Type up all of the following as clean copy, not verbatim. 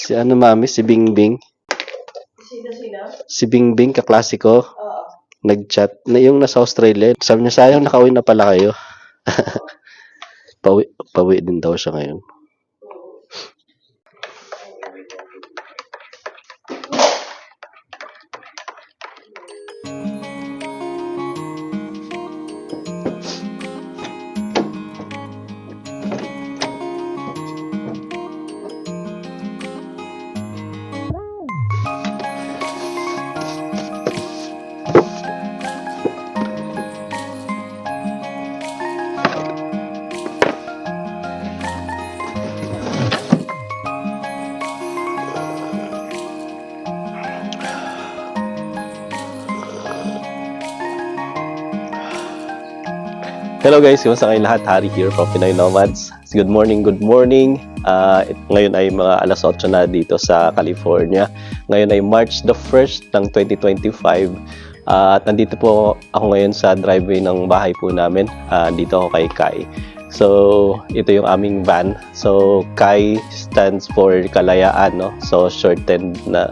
Si ano mami, si Bingbing. Sino? Si Bingbing, kaklasiko. Oo. Nag-chat na yung nasa Australia. Sabi niya, sayang nakauwi na pala kayo. Pauwi din daw siya ngayon. Hello guys, kumusta kayo lahat? Harry here from Pinoy Nomads. Good morning, good morning. Ngayon ay mga alas 8 na dito sa California. Ngayon ay March the 1st ng 2025. At nandito po ako ngayon sa driveway ng bahay po namin. Dito ako kay Kai. So, ito yung aming van. So, Kai stands for Kalayaan, no? So, shortened na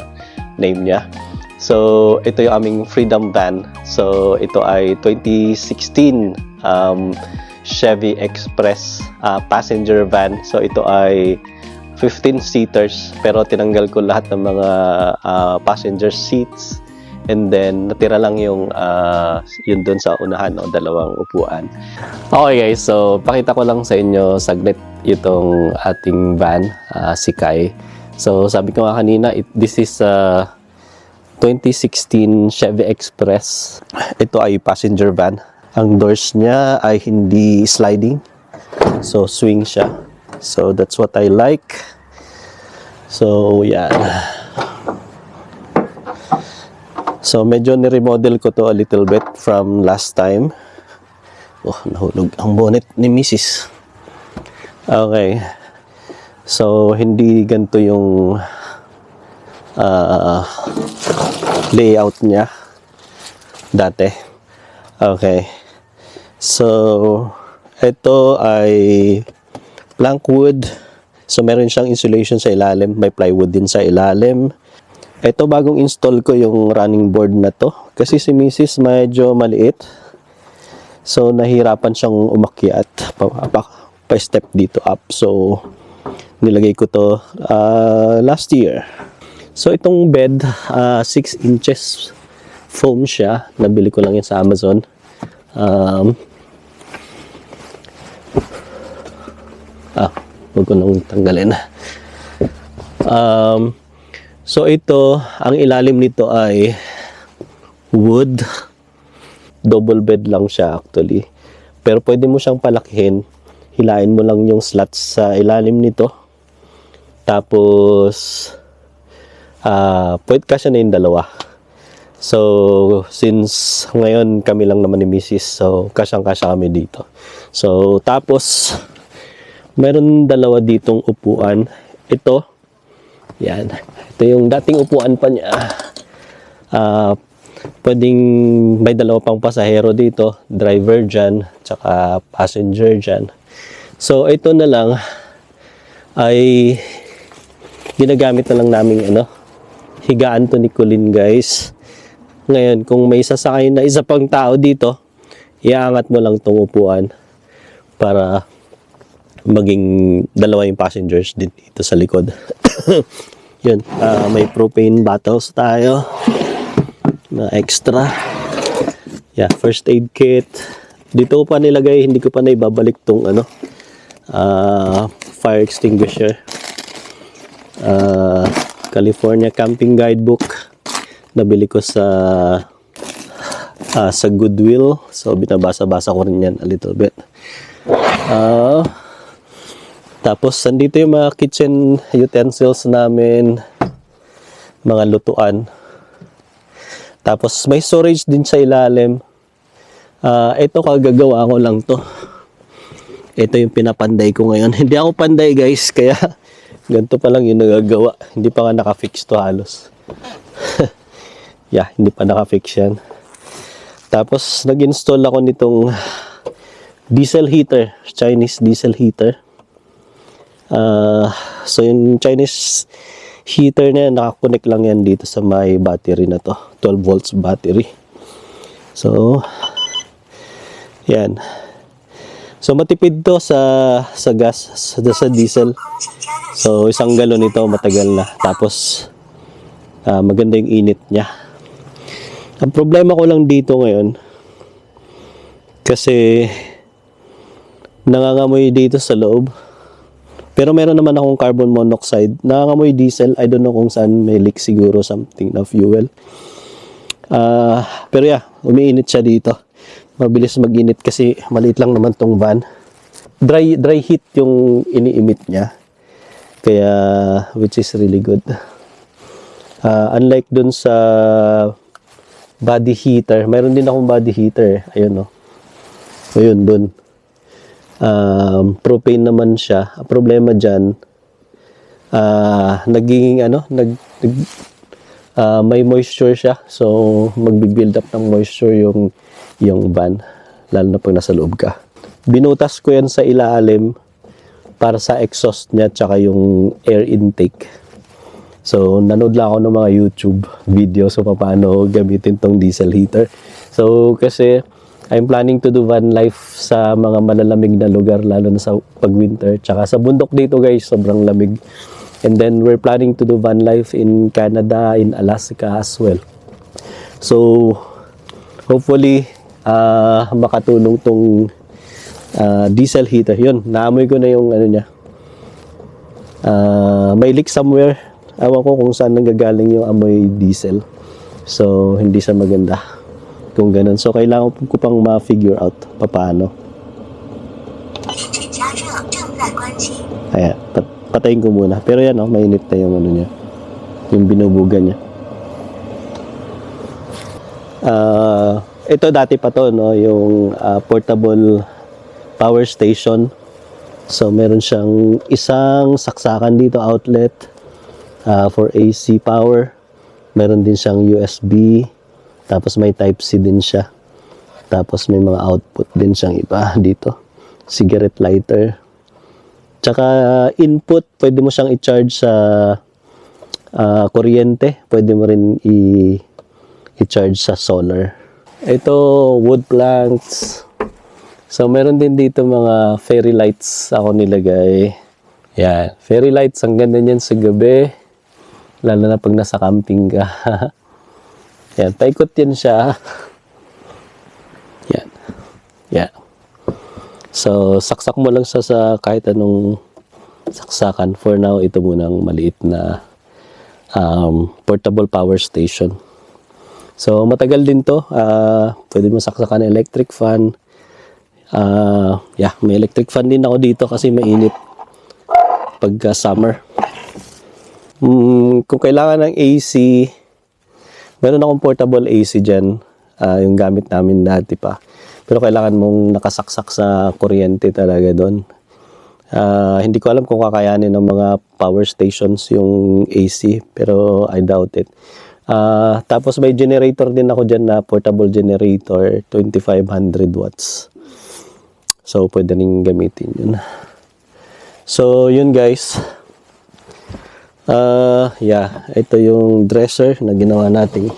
name niya. So, ito yung aming Freedom Van. So, ito ay 2016 Chevy Express passenger van. So, ito ay 15 seaters pero tinanggal ko lahat ng mga passenger seats and then natira lang yung yun dun sa unahan, no? Dalawang upuan. Okay guys, so pakita ko lang sa inyo saglit itong ating van, si Kai. So, sabi ko nga kanina, this is 2016 Chevy Express. Ito ay passenger van. Ang doors niya ay hindi sliding. So, swing siya. So, that's what I like. So, yan. So, medyo ni-remodel ko to a little bit from last time. Oh, nahulog ang bonnet ni Mrs. Okay. So, hindi ganito yung layout niya dati. Okay. So, ito ay plank wood. So, meron siyang insulation sa ilalim. May plywood din sa ilalim. Ito, bagong install ko yung running board na to. Kasi si Mrs. medyo maliit. So, nahirapan siyang umakyat. Pa-step dito up. So, nilagay ko to last year. So, itong bed, 6 inches foam siya. Nabili ko lang yan sa Amazon. Huwag ko nang tanggalin. So ito, ang ilalim nito ay wood. Double bed lang siya actually. Pero pwede mo siyang palakihin. Hilain mo lang yung slots sa ilalim nito. Tapos, pwede kasi na yung dalawa. So, since ngayon kami lang naman ni Mrs. So, kasyang-kasya kami dito. So, tapos, meron dalawa ditong upuan. Ito, yan. Ito yung dating upuan pa niya. Pwedeng may dalawa pang pasahero dito. Driver dyan, tsaka passenger dyan. So, ito na lang ay ginagamit na lang namin higaan to ni Colin, guys. Ngayon, kung may sasakay na isa pang tao dito, iaangat mo lang itong upuan para maging dalawa yung passengers dito sa likod. Yun, may propane bottles tayo na extra. Yeah, first aid kit. Dito ko pa nilagay, hindi ko pa naibabalik tong fire extinguisher. California Camping Guidebook. Nabili ko sa Goodwill. So, binabasa-basa ko rin yan a little bit. Tapos, nandito yung mga kitchen utensils namin. Mga lutuan. Tapos, may storage din sa ilalim. Ito, kagagawa ko lang to. Ito yung pinapanday ko ngayon. Hindi ako panday, guys. Kaya, ganito pa lang yung nagagawa. Hindi pa nga nakafix to halos. Yeah, hindi pa naka-fix yan. Tapos, nag-install ako nitong diesel heater. Chinese diesel heater. So, yung Chinese heater na yan, nakakonect lang yan dito sa may battery na to. 12 volts battery. So, yan. So, matipid to sa gas, sa diesel. So, isang galon ito, matagal na. Tapos, maganda yung init niya. Ang problema ko lang dito ngayon, kasi nangangamoy dito sa loob. Pero meron naman akong carbon monoxide. Nangangamoy diesel. I don't know kung saan may leak siguro, something na fuel. Pero yeah, umiinit siya dito. Mabilis mag-init kasi maliit lang naman tong van. Dry heat yung ini-emit niya. Kaya, which is really good. Unlike dun sa body heater, mayroon din akong body heater. Ayun, no. Ayun, dun. Propane naman siya. Ang problema dyan, nagiging may moisture siya. So, magbi-build up ng moisture yung van. Lalo na pag nasa loob ka. Binutas ko yan sa ilalim para sa exhaust niya tsaka yung air intake. So, nanood lang ako ng mga YouTube videos so paano gamitin tong diesel heater. So, kasi I'm planning to do van life sa mga malalamig na lugar, lalo na sa pag-winter. Tsaka sa bundok dito guys, sobrang lamig. And then, we're planning to do van life in Canada, in Alaska as well. So, hopefully, makatulong tong diesel heater. Yun, naamoy ko na yung ano niya. May leak somewhere. Ewan ko kung saan nanggagaling yung amoy diesel. So, hindi siya maganda. Kung ganun. So, kailangan ko pang ma-figure out paano. Ayan, patayin ko muna. Pero yan, oh, mainit na yung ano niya. Yung binubugan niya. Ito dati pa to, no? Yung portable power station. So, meron siyang isang saksakan dito, outlet. For AC power. Meron din siyang USB. Tapos may Type-C din siya. Tapos may mga output din siyang iba dito. Cigarette lighter. Tsaka input, pwede mo siyang i-charge sa kuryente. Pwede mo rin i-charge sa solar. Ito, wood planks. So meron din dito mga fairy lights ako nilagay. Yan, fairy lights, ang ganda niyan sa gabi. Lalo na pag nasa camping ka. Yan, paikot yan siya. Yan. Yan. So, saksak mo lang sa kahit anong saksakan. For now, ito munang maliit na portable power station. So, matagal din to. Pwede mo saksakan ng electric fan. Yeah, may electric fan din ako dito kasi mainit pagka summer. Kung kailangan ng AC, meron akong portable AC dyan, yung gamit namin dati pa. Pero kailangan mong nakasaksak sa kuryente talaga doon. Hindi ko alam kung kakayanin ng mga power stations yung AC, pero I doubt it. Tapos may generator din ako dyan na portable generator, 2500 watts. So, pwede rin gamitin yun. So, yun guys. Yeah, ito yung dresser na ginawa nating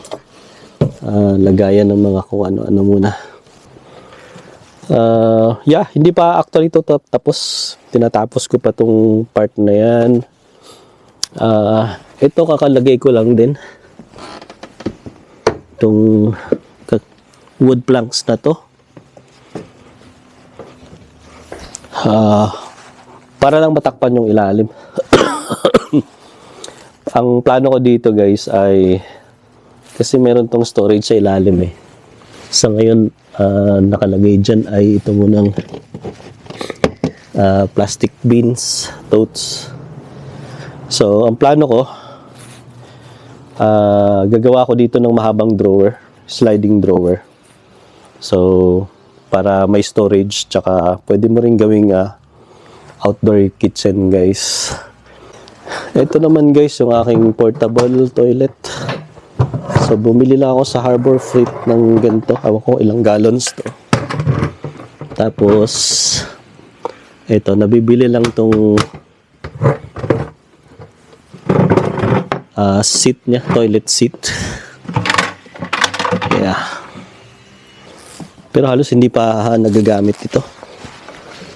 lagayan ng mga kung ano-ano muna. Yeah, hindi pa actually ito tapos. Tinatapos ko pa tong part na yan. Ito kakalagay ko lang din. Itong wood planks na to. Para lang matakpan yung ilalim. Ang plano ko dito guys ay kasi meron tong storage sa ilalim eh. Sa ngayon nakalagay dyan ay ito munang plastic bins, totes. So ang plano ko gagawa ko dito ng mahabang drawer, sliding drawer. So para may storage tsaka pwede mo rin gawing outdoor kitchen guys. Ito naman guys yung aking portable toilet. So bumili lang ako sa Harbor Freight ng ganito. Ewan ko ilang gallons to. Tapos ito nabibili lang tong seat niya, toilet seat. Yeah. Pero halos hindi pa nagagamit ito.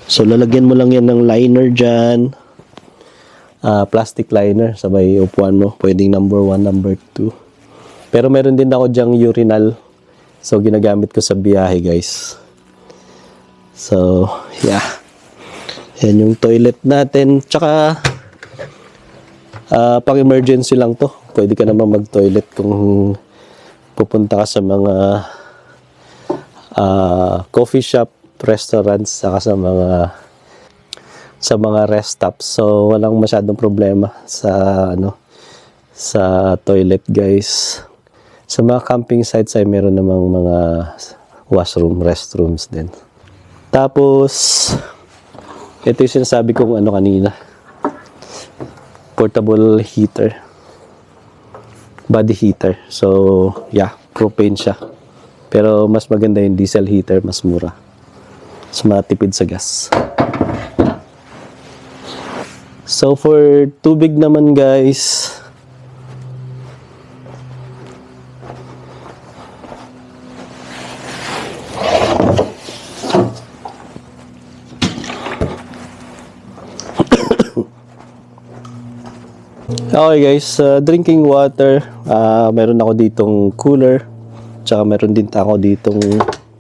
So lalagyan mo lang yan ng liner dyan. Plastic liner, sabay upuan mo. Pwedeng number 1, number 2. Pero meron din ako dyang urinal. So ginagamit ko sa biyahe, guys. So, yeah. Yan yung toilet natin. Tsaka, pang emergency lang to. Pwede ka naman mag-toilet kung pupunta ka sa mga coffee shop, restaurants, saka sa mga rest stops. So, walang masyadong problema sa toilet, guys. Sa mga camping sites ay meron namang mga washroom, restrooms din. Tapos, ito yung sinasabi kong kanina. Portable heater. Body heater. So, yeah, propane siya. Pero mas maganda yung diesel heater, mas mura. Mas matipid sa gas. So, for tubig naman, guys, okay guys, drinking water, meron ako ditong cooler, tsaka meron din ako ditong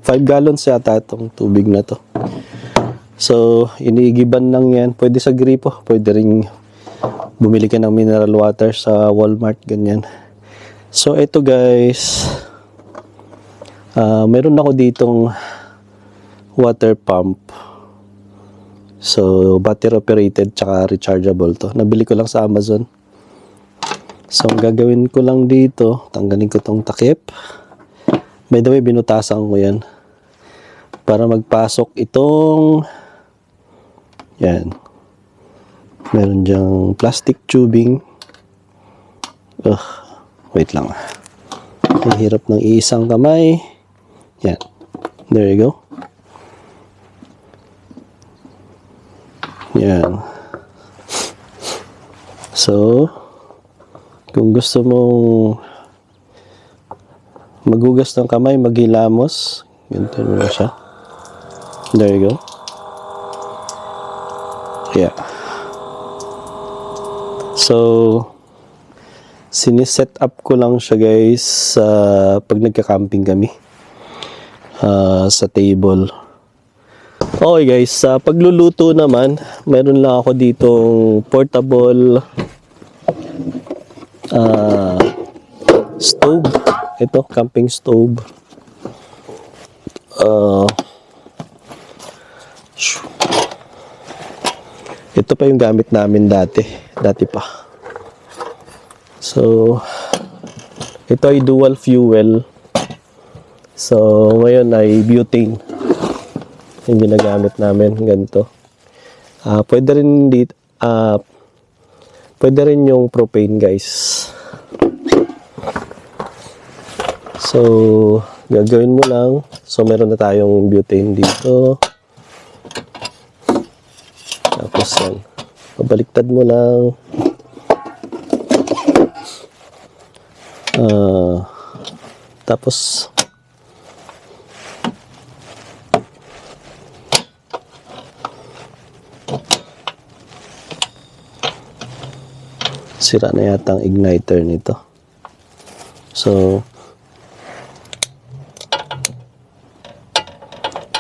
5 gallons yata itong tubig na to. So, iniigiban lang yan. Pwede sa gripo, pwede rin bumili ka ng mineral water sa Walmart, ganyan. So, ito guys, meron ako ditong water pump. So, battery operated tsaka rechargeable to. Nabili ko lang sa Amazon. So, ang gagawin ko lang dito, tanggalin ko tong takip. By the way, binutasan ko yan. Para magpasok itong, yan. Meron dyang plastic tubing. Wait lang. Ang hirap ng iisang kamay. Yan. There you go. Yan. So, kung gusto mong maghugas ng kamay, maghilamos, ganito mo siya. There you go. Yeah. So, siniset up ko lang siya guys pag nagka-camping kami sa table. Okay guys, sa pagluluto naman, meron lang ako ditong portable stove. Ito, camping stove. Ito pa yung gamit namin dati pa. So, ito ay dual fuel. So, ngayon ay butane yung ginagamit namin, ganito. Pwede rin yung propane, guys. So, gagawin mo lang. So, meron na tayong butane dito. Tapos yan. Pabaliktad mo lang. Tapos, sira na yata ang igniter nito. So,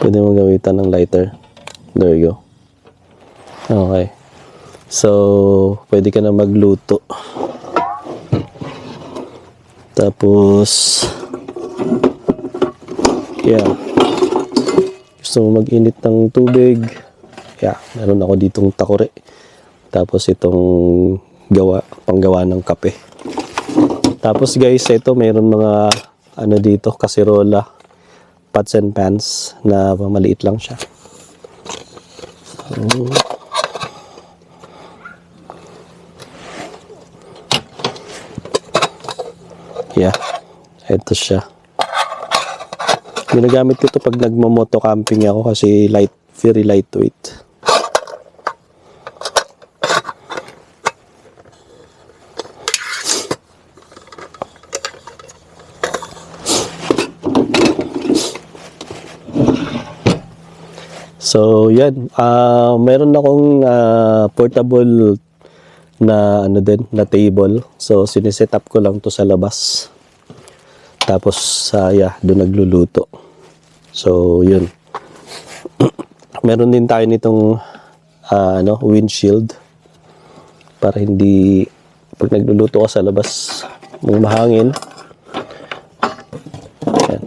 pwede mo gamitan ng lighter. There you go. Okay. So, pwede ka na magluto. Tapos, yeah. Gusto mo mag-init ng tubig. Yeah, meron ako ditong takore. Tapos itong panggawa ng kape. Tapos guys, ito meron mga dito, kasirola, pots and pans na maliit lang siya. So, yeah, ito siya. Ginagamit ko ito pag nagmamoto camping ako kasi very lightweight. So, yan. Meron akong portable na ano din, na table. So, siniset up ko lang to sa labas. Tapos, doon nagluluto. So, yun. Meron din tayo nitong windshield para hindi pag nagluluto ka sa labas mahangin. Ayan.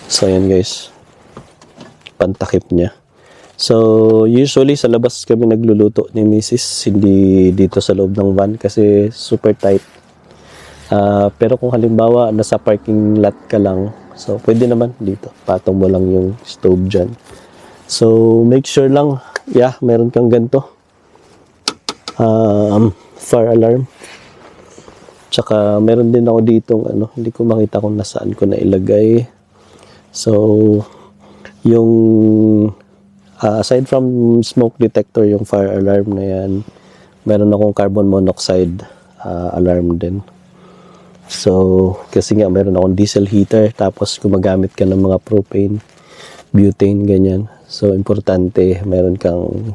So, ayan guys. Pantakip niya. So, usually sa labas kami nagluluto ni Mrs. Hindi dito sa loob ng van kasi super tight. Pero kung halimbawa nasa parking lot ka lang, so pwede naman dito. Patong mo lang yung stove dyan. So, make sure lang, meron kang ganito. Fire alarm. Tsaka meron din ako ditong hindi ko makita kung nasaan ko na ilagay. So, yung aside from smoke detector, yung fire alarm na yan, meron akong carbon monoxide alarm din. So, kasi nga meron akong diesel heater, tapos gumagamit ka ng mga propane, butane, ganyan. So, importante, meron kang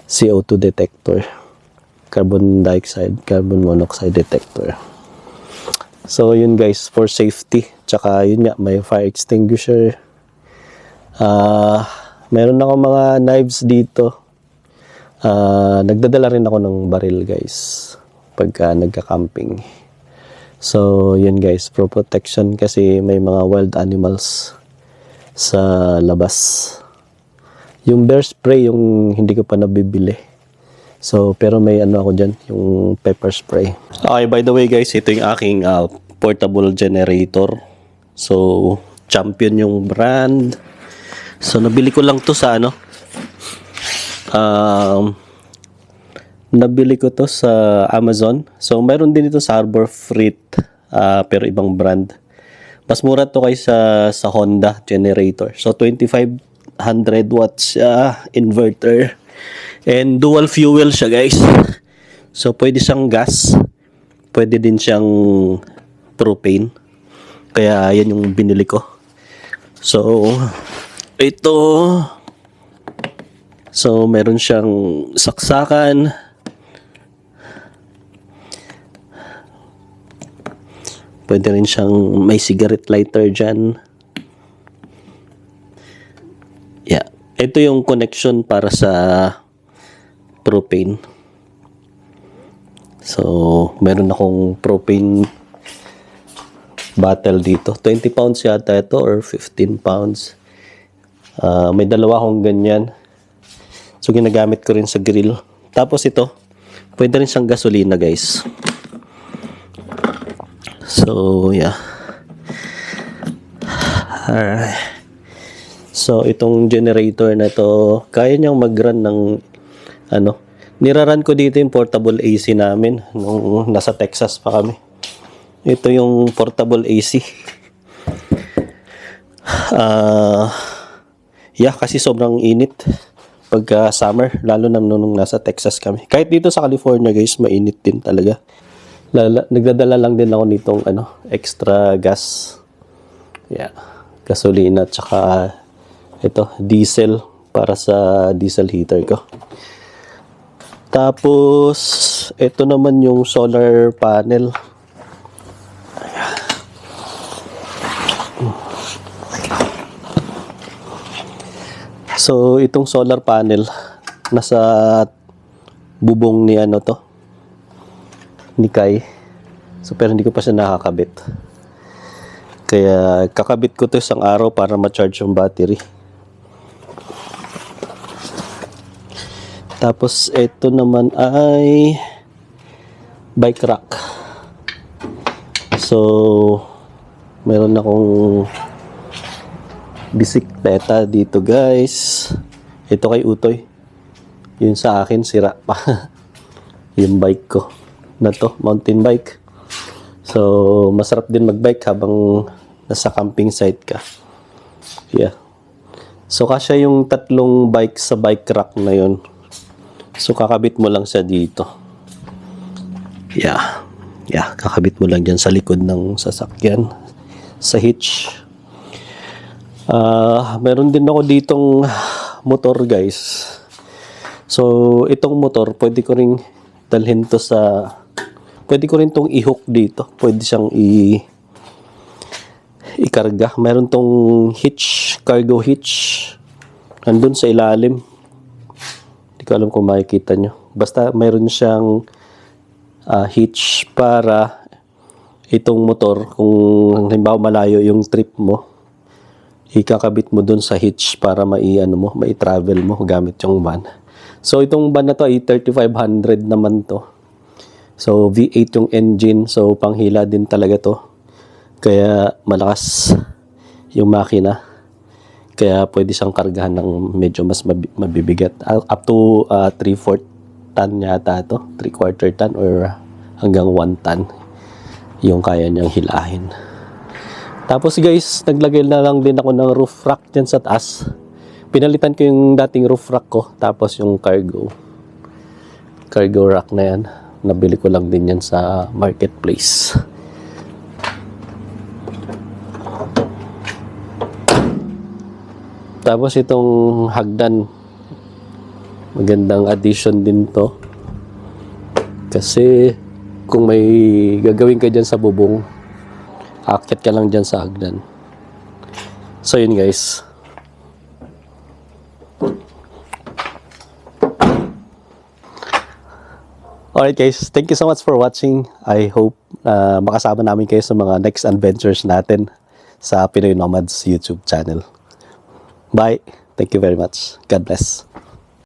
CO2 detector, carbon dioxide, carbon monoxide detector. So, yun guys, for safety. Tsaka, yun nga, may fire extinguisher. Meron ako mga knives dito. Nagdadala rin ako ng baril guys pagka nagka-camping. So yun guys, for protection kasi may mga wild animals sa labas. Yung bear spray yung hindi ko pa nabibili. So pero may ako dyan, yung pepper spray. Okay, by the way guys, ito yung aking portable generator. So Champion yung brand. So, nabili ko lang to sa nabili ko to sa Amazon. So, meron din ito sa Harbor Freight, pero ibang brand. Mas mura to kaysa sa Honda generator. So, 2500 watts inverter. And dual fuel siya, guys. So, pwede siyang gas. Pwede din siyang propane. Kaya, yan yung binili ko. So, ito. So, meron siyang saksakan. Pwede rin siyang may cigarette lighter dyan. Yeah. Ito yung connection para sa propane. So, meron akong propane bottle dito. 20 pounds yata ito or 15 pounds. May dalawa akong ganyan. So, ginagamit ko rin sa grill. Tapos ito, pwede rin siyang gasolina, guys. So, yeah. Alright. So, itong generator na to, kaya niyang mag-run ng, niraran ko dito yung portable AC namin nung nasa Texas pa kami. Ito yung portable AC. Kasi sobrang init pagka summer, lalo na nung nasa Texas kami. Kahit dito sa California, guys, mainit din talaga. Nagdadala lang din ako nitong extra gas. Yeah. Gasolina at saka ito, diesel para sa diesel heater ko. Tapos ito naman yung solar panel. So, itong solar panel, nasa bubong ni ni Kai. So, pero hindi ko pa siya nakakabit. Kaya, kakabit ko to isang araw para ma-charge yung battery. Tapos, ito naman ay bike rack. So, meron akong bisikleta dito, guys. Ito kay Utoy. Yun sa akin, sira pa. Yung bike ko na to, mountain bike. So, masarap din magbike habang nasa camping site ka. Yeah. So, kasya yung tatlong bike sa bike rack na yun. So, kakabit mo lang siya dito. Yeah. Yeah, kakabit mo lang dyan sa likod ng sasakyan. Sa hitch. Meron din ako ditong motor guys. So, itong motor, pwede ko rin dalhin to sa... Pwede ko rin tong i-hook dito. Pwede siyang ikarga. Meron tong hitch, cargo hitch. Nandun sa ilalim. Hindi ko alam kung makikita nyo. Basta meron siyang hitch para itong motor, kung halimbawa malayo yung trip mo, ikakabit mo dun sa hitch para mai-travel mo gamit yung van. So, itong van na to ay 3500 naman to. So, V8 yung engine. So, panghila din talaga to. Kaya, malakas yung makina. Kaya, pwede siyang kargahan ng medyo mas mabibigat. Up to 3/4 ton yata to. 3/4 ton or hanggang 1 ton yung kaya niyang hilahin. Tapos guys, naglagay na lang din ako ng roof rack dyan sa taas. Pinalitan ko yung dating roof rack ko. Tapos yung cargo rack na yan, nabili ko lang din yan sa marketplace. Tapos itong hagdan, magandang addition din to. Kasi kung may gagawin ka dyan sa bubong, aakyat ka lang dyan sa hagdan. So yun guys. Alright guys, thank you so much for watching. I hope makasama namin kayo sa mga next adventures natin sa Pinoy Nomads YouTube channel. Bye. Thank you very much. God bless.